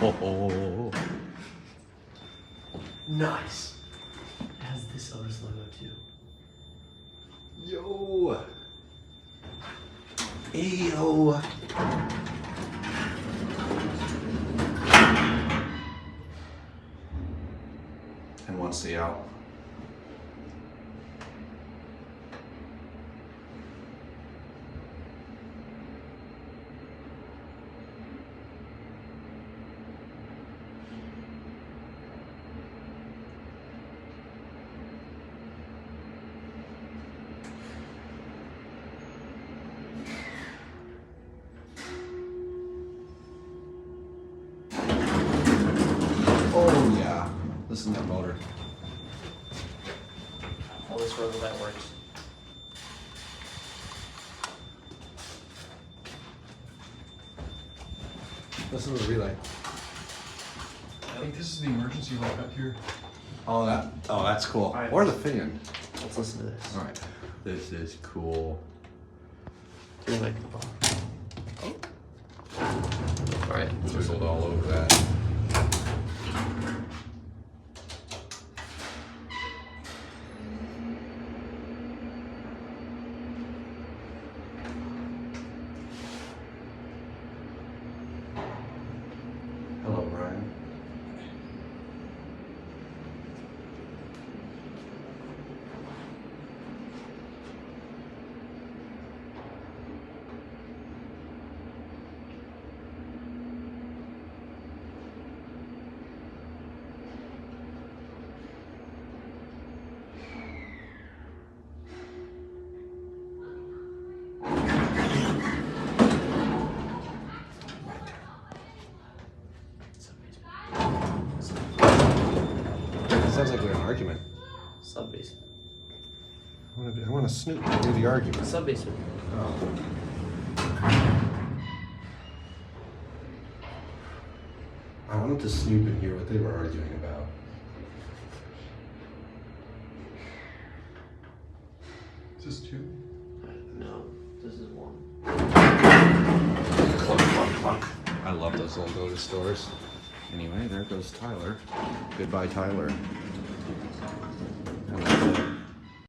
Oh. Nice. It has this Otis logo too. Yo. Ayo. And one C out. Oh yeah, listen to that motor. All this rubber that works. Listen to the relay. I think this is the emergency light up here. Oh, that's cool. Right. Or the fan. Let's listen to this. All right, this is cool. Turn the mic up. Oh, All right. whistled all over that. Hello, Brian. Sounds like we're in an argument. Sub basement. I want to snoop through the argument. Sub basement. Oh. I wanted to snoop and hear what they were arguing about. Is this two? No, this is one. Clunk, clunk, clunk. I love those old Otis stores. Anyway, there goes Tyler. Goodbye, Tyler.